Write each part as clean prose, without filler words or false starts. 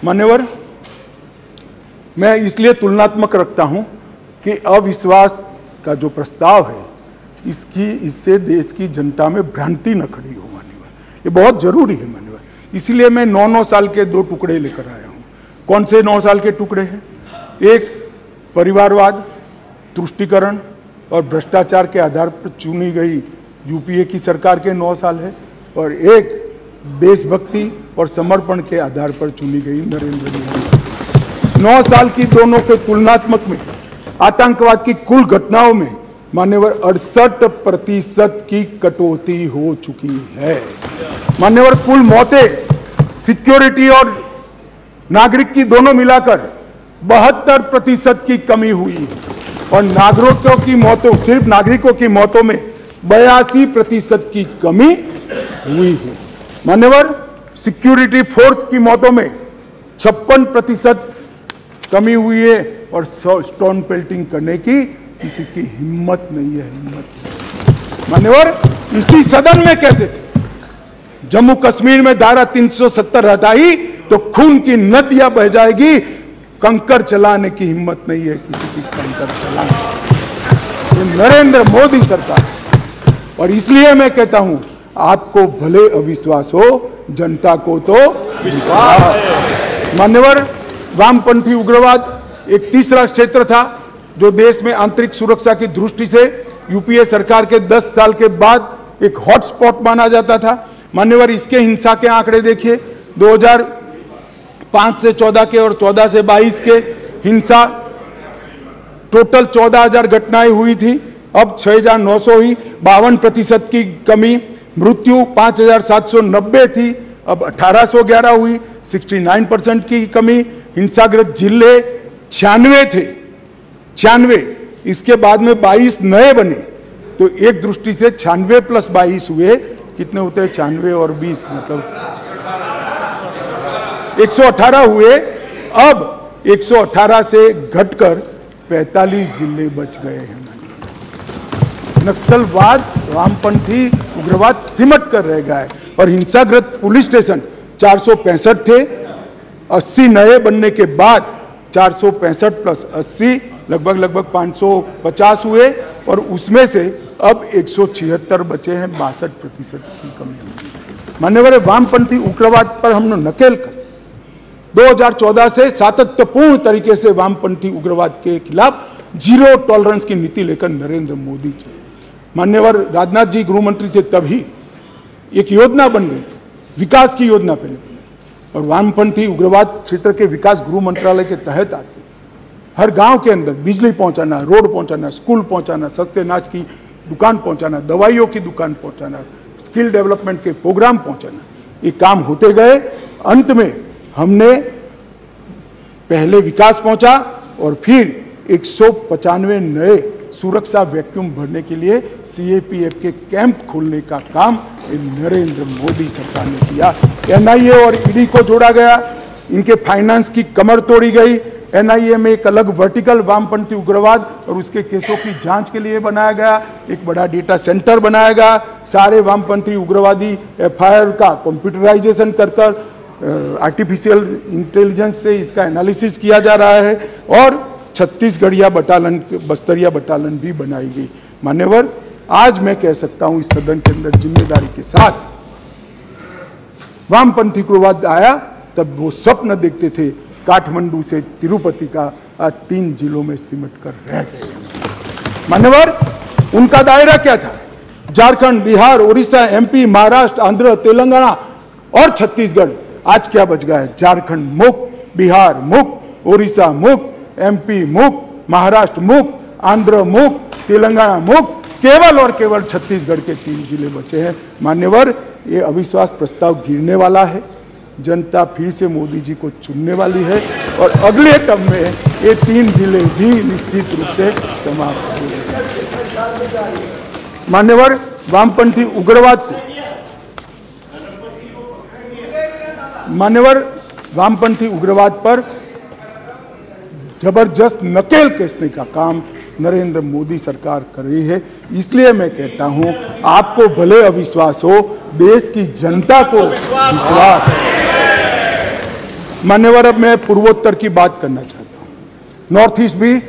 मान्यवर, मैं इसलिए तुलनात्मक रखता हूं कि अविश्वास का जो प्रस्ताव है इससे देश की जनता में भ्रांति न खड़ी हो। मान्यवर, ये बहुत जरूरी है। मान्यवर, इसलिए मैं 9 साल के 2 टुकड़े लेकर आया हूं। कौन से 9 साल के टुकड़े हैं? एक परिवारवाद, तुष्टीकरण और भ्रष्टाचार के आधार पर चुनी गई यूपीए की सरकार के 9 साल है, और एक देशभक्ति और समर्पण के आधार पर चुनी गई नरेंद्र मोदी सरकार। 9 साल की दोनों के तुलनात्मक में आतंकवाद की कुल घटनाओं में मान्यवर 68% की कटौती हो चुकी है। मान्यवर, कुल मौतें सिक्योरिटी और नागरिक की दोनों मिलाकर 72% की कमी हुई है, और नागरिकों की मौतों, सिर्फ नागरिकों की मौतों में 82% की कमी हुई है। मान्यवर, सिक्योरिटी फोर्स की मौतों में 56% कमी हुई है, और स्टोन पेल्टिंग करने की किसी की हिम्मत नहीं है। हिम्मत। मान्यवर, इसी सदन में कहते थे जम्मू कश्मीर में धारा 370 हटाई तो खून की नदियां बह जाएगी, कंकर चलाने की हिम्मत नहीं है किसी की कंकर चलाने। ये नरेंद्र मोदी सरकार, और इसलिए मैं कहता हूं आपको भले अविश्वास हो, जनता को तो विश्वास। मान्यवर, वामपंथी उग्रवाद एक तीसरा क्षेत्र था जो देश में आंतरिक सुरक्षा की दृष्टि से यूपीए सरकार के 10 साल के बाद एक हॉटस्पॉट माना जाता था। मान्यवर, इसके हिंसा के आंकड़े देखिए, 2005 से 14 के और 14 से 22 के हिंसा टोटल 14,000 घटनाएं हुई थी, अब 6,900 हुई, 52% की कमी। मृत्यु 5,790 थी, अब 1,811 हुई, 69% की कमी। हिंसाग्रस्त जिले 96 थे, 96, इसके बाद में 22 नए बने, तो एक दृष्टि से 96 + 22 हुए, कितने होते हैं? 96 और 20 मतलब 118 हुए। अब 118 से घटकर 45 जिले बच गए हैं। नक्सलवाद, वामपंथी उग्रवाद सिमट कर रह गया है, और हिंसाग्रस्त पुलिस स्टेशन 465 थे, 80 नए बनने के बाद 465 + 80 लगभग 550 हुए, और उसमें से अब 176 बचे हैं, 62% की कमी हुई। मान्यवर, वामपंथी उग्रवाद पर हमने नकेल कसी। 2014 से सातत्यपूर्ण तरीके से वामपंथी उग्रवाद के खिलाफ जीरो टॉलरेंस की नीति लेकर नरेंद्र मोदी चले। मान्यवर, राजनाथ जी गृह मंत्री थे तभी एक योजना बन गई, विकास की योजना पहले बनाई, और वामपंथी उग्रवाद क्षेत्र के विकास गृह मंत्रालय के तहत आती है। हर गांव के अंदर बिजली पहुंचाना, रोड पहुंचाना, स्कूल पहुंचाना, सस्ते अनाज की दुकान पहुंचाना, दवाइयों की दुकान पहुंचाना, स्किल डेवलपमेंट के प्रोग्राम पहुंचाना, ये काम होते गए। अंत में हमने पहले विकास पहुंचा, और फिर 195 नए सुरक्षा वैक्यूम भरने के लिए सीएपीएफ के कैंप खोलने का काम नरेंद्र मोदी सरकार ने किया। एनआईए और ईडी को जोड़ा गया, इनके फाइनेंस की कमर तोड़ी गई। एनआईए में एक अलग वर्टिकल वामपंथी उग्रवाद और उसके केसों की जांच के लिए बनाया गया, एक बड़ा डेटा सेंटर बनाया गया। सारे वामपंथी उग्रवादी एफआईआर का कंप्यूटराइजेशन कर आर्टिफिशियल इंटेलिजेंस से इसका एनालिसिस किया जा रहा है, और छत्तीसगढ़िया बटालियन, बस्तरिया बटालियन भी बनाई गई। मान्यवर, आज मैं कह सकता हूं इस सदन के अंदर जिम्मेदारी के साथ, वामपंथी उग्रवाद आया तब वो स्वप्न देखते थे काठमांडू से तिरुपति का, आज 3 जिलों में सिमट कर रह गए। मान्यवर, उनका दायरा क्या था? झारखंड, बिहार, उड़ीसा, एमपी, महाराष्ट्र, आंध्र, तेलंगाना और छत्तीसगढ़। आज क्या बच गया है? झारखंड मुक्त, बिहार मुक्त, उड़ीसा मुक्त, एमपी मुक्त, महाराष्ट्र मुक्त, आंध्र मुक्त, तेलंगाना मुक्त, केवल और केवल छत्तीसगढ़ के 3 जिले बचे हैं। मान्यवर, ये अविश्वास प्रस्ताव गिरने वाला है, जनता फिर से मोदी जी को चुनने वाली है, और अगले टर्म में ये 3 जिले भी निश्चित रूप से समाप्त होंगे। मान्यवर, वामपंथी उग्रवाद को, मान्यवर, वामपंथी उग्रवाद पर जबरदस्त नकेल कसने का काम नरेंद्र मोदी सरकार कर रही है। इसलिए मैं कहता हूं, आपको भले अविश्वास हो, देश की जनता को विश्वास है। मान्यवर, अब मैं पूर्वोत्तर की बात करना चाहता हूँ। नॉर्थ ईस्ट भी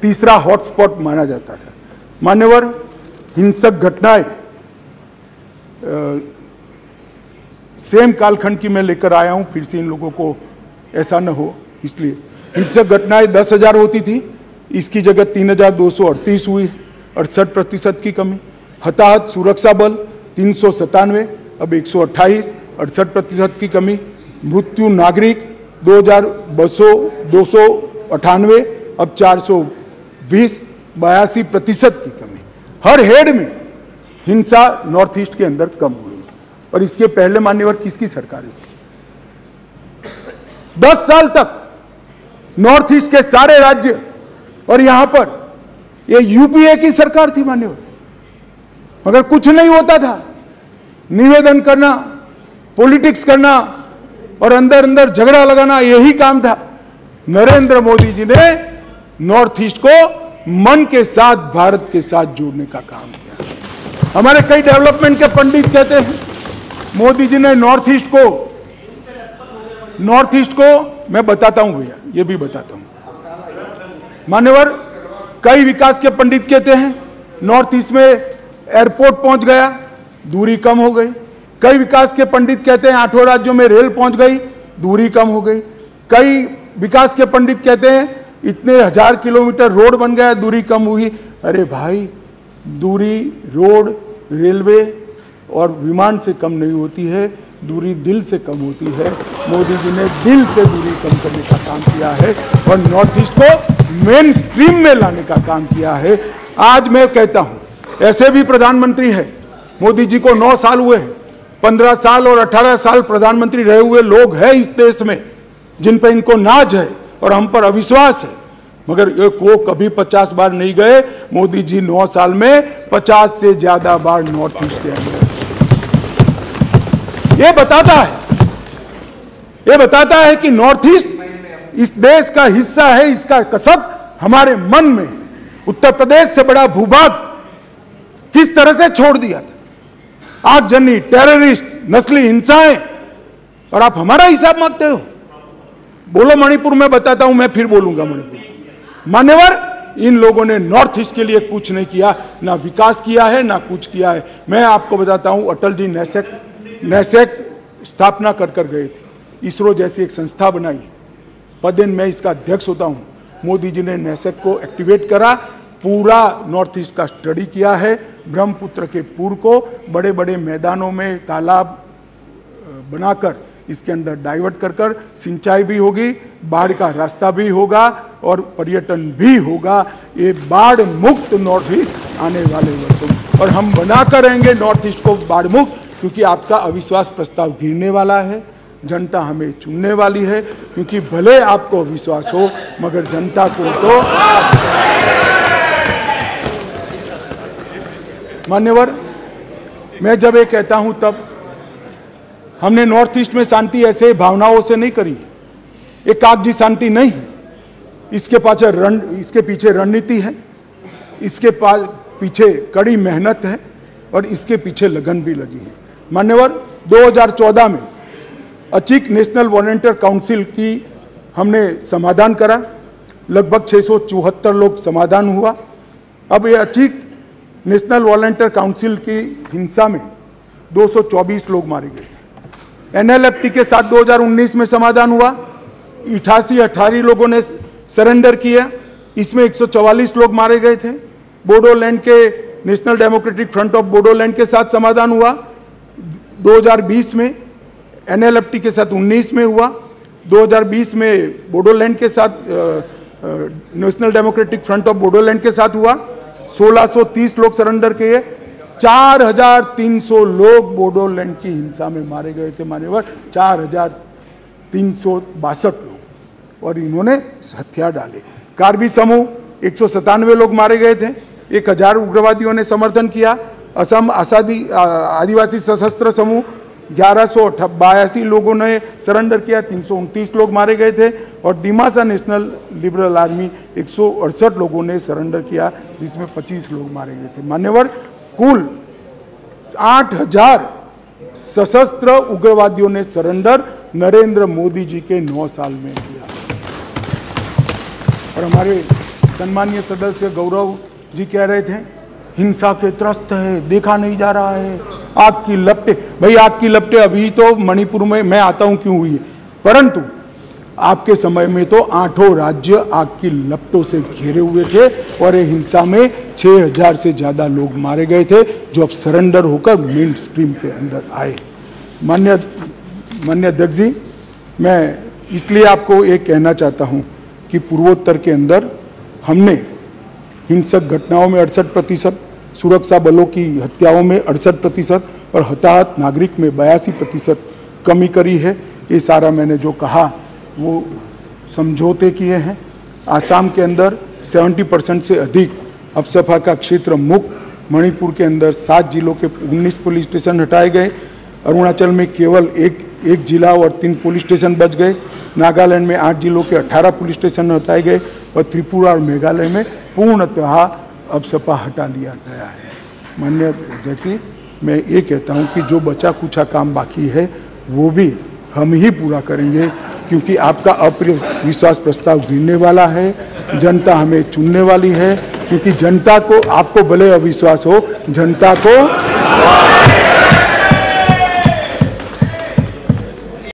तीसरा हॉटस्पॉट माना जाता था। मान्यवर, हिंसक घटनाएं सेम कालखंड की मैं लेकर आया हूं, फिर से इन लोगों को ऐसा न हो इसलिए। हिंसक घटनाएं 10,000 होती थी, इसकी जगह 3,238 हुई, 68% की कमी। हताहत सुरक्षा बल 397, अब 128, 68% की कमी। मृत्यु नागरिक 298, अब 420, 82% की कमी। हर हेड में हिंसा नॉर्थ ईस्ट के अंदर कम हुई। और इसके पहले मान्यवर किसकी सरकार थी? 10 साल तक नॉर्थ ईस्ट के सारे राज्य और यहां पर ये यूपीए की सरकार थी मान्यवर, मगर कुछ नहीं होता था। निवेदन करना, पॉलिटिक्स करना और अंदर अंदर झगड़ा लगाना, यही काम था। नरेंद्र मोदी जी ने नॉर्थ ईस्ट को मन के साथ भारत के साथ जोड़ने का काम किया। हमारे कई डेवलपमेंट के पंडित कहते हैं मोदी जी ने नॉर्थ ईस्ट को मैं बताता हूं भैया, ये भी बताता हूं मान्यवर, कई विकास के पंडित कहते हैं नॉर्थ ईस्ट में एयरपोर्ट पहुंच गया, दूरी कम हो गई। कई विकास के पंडित कहते हैं 8 राज्यों में रेल पहुंच गई, दूरी कम हो गई। कई विकास के पंडित कहते हैं इतने 1000 किलोमीटर रोड बन गया, दूरी कम हुई। अरे भाई, दूरी रोड, रेलवे और विमान से कम नहीं होती है, दूरी दिल से कम होती है। मोदी जी ने दिल से दूरी कम करने का काम किया है और नॉर्थ ईस्ट को मेन स्ट्रीम में लाने का काम किया है। आज मैं कहता हूं, ऐसे भी प्रधानमंत्री है, मोदी जी को 9 साल हुए हैं, 15 साल और 18 साल प्रधानमंत्री रहे हुए लोग हैं इस देश में जिन पर इनको नाज है और हम पर अविश्वास है, मगर वो कभी 50 बार नहीं गए। मोदी जी 9 साल में 50 से ज्यादा बार नॉर्थ ईस्ट के अंदर। ये बताता है कि नॉर्थ ईस्ट इस देश का हिस्सा है, इसका कसब हमारे मन में है। उत्तर प्रदेश से बड़ा भूभाग किस तरह से छोड़ दिया था, आगजनी, टेररिस्ट, नस्ली हिंसाएं, और आप हमारा हिसाब मांगते हो। बोलो मणिपुर में बताता हूं, मैं फिर बोलूंगा मणिपुर। मान्यवर, इन लोगों ने नॉर्थ ईस्ट के लिए कुछ नहीं किया, ना विकास किया है ना कुछ किया है। मैं आपको बताता हूं, अटल जी नैसेक स्थापना कर गए थे, इसरो जैसी एक संस्था बनाई, पदेन मैं इसका अध्यक्ष होता हूं। मोदी जी ने नैसेक को एक्टिवेट करा, पूरा नॉर्थ ईस्ट का स्टडी किया है। ब्रह्मपुत्र के पूर्व को बड़े बड़े मैदानों में तालाब बनाकर इसके अंदर डाइवर्ट कर सिंचाई भी होगी, बाढ़ का रास्ता भी होगा और पर्यटन भी होगा। ये बाढ़ मुक्त नॉर्थ ईस्ट आने वाले वर्षों में, और हम बनाकर रहेंगे नॉर्थ ईस्ट को बाढ़ मुक्त, क्योंकि आपका अविश्वास प्रस्ताव गिरने वाला है। जनता हमें चुनने वाली है, क्योंकि भले आपको विश्वास हो मगर जनता को तो। मान्यवर, मैं जब ये कहता हूं तब हमने नॉर्थ ईस्ट में शांति ऐसे भावनाओं से नहीं करी, एक कागजी शांति नहीं है। इसके पीछे रणनीति है, इसके पीछे कड़ी मेहनत है और इसके पीछे लगन भी लगी है। मान्यवर, 2014 में अचीक नेशनल वॉलंटियर काउंसिल की हमने समाधान करा, लगभग 674 लोग समाधान हुआ। अब ये अचीक नेशनल वॉलंटियर काउंसिल की हिंसा में 224 लोग मारे गए थे। एनएलएफटी के साथ 2019 में समाधान हुआ, 88 लोगों ने सरेंडर किया, इसमें 144 लोग मारे गए थे। बोडोलैंड के national democratic front of Bodoland के साथ समाधान हुआ 2020 में, एनएलएफटी के साथ 19 में हुआ, 2020 में बोडोलैंड के साथ national democratic front of Bodoland के साथ हुआ। 1630 लोग सरेंडर किए, 4300 लोग बोडोलैंड की हिंसा में मारे गए थे मान्यवर, 4362 लोग, और इन्होंने हथियार डाले। कार्बी समूह 197 लोग मारे गए थे, 1000 उग्रवादियों ने समर्थन किया। असम आदिवासी सशस्त्र समूह 1182 लोगों ने सरेंडर किया, 329 लोग मारे गए थे। और दिमासा नेशनल लिबरल आर्मी 168 लोगों ने सरेंडर किया, जिसमें 25 लोग मारे गए थे। मान्यवर, कुल 8000 सशस्त्र उग्रवादियों ने सरेंडर नरेंद्र मोदी जी के 9 साल में किया। और हमारे सम्मानीय सदस्य गौरव जी कह रहे थे हिंसा के त्रस्त है, देखा नहीं जा रहा है, आग की लपटें। भाई आग की लपटें अभी तो मणिपुर में मैं आता हूं क्यों हुई है, परंतु आपके समय में तो 8 राज्य आग की लपटों से घिरे हुए थे और ये हिंसा में 6000 से ज़्यादा लोग मारे गए थे, जो अब सरेंडर होकर मेन स्ट्रीम के अंदर आए। मान्य अध्यक्ष जी, मैं इसलिए आपको ये कहना चाहता हूँ कि पूर्वोत्तर के अंदर हमने हिंसक घटनाओं में 68%, सुरक्षा बलों की हत्याओं में 68% और हताहत नागरिक में 82% कमी करी है। ये सारा मैंने जो कहा वो समझौते किए हैं। आसाम के अंदर 70% से अधिक अपसफा का क्षेत्र मुक्त। मणिपुर के अंदर 7 जिलों के 19 पुलिस स्टेशन हटाए गए। अरुणाचल में केवल एक जिला और 3 पुलिस स्टेशन बच गए। नागालैंड में 8 जिलों के 18 पुलिस स्टेशन हटाए गए और त्रिपुरा और मेघालय में पूर्णतः अपसपा हटा लिया गया है। माननीय अध्यक्ष जी, मैं ये कहता हूँ कि जो बचा कुचा काम बाकी है वो भी हम ही पूरा करेंगे, क्योंकि आपका अविश्वास प्रस्ताव गिरने वाला है। जनता हमें चुनने वाली है, क्योंकि जनता को, आपको भले अविश्वास हो, जनता को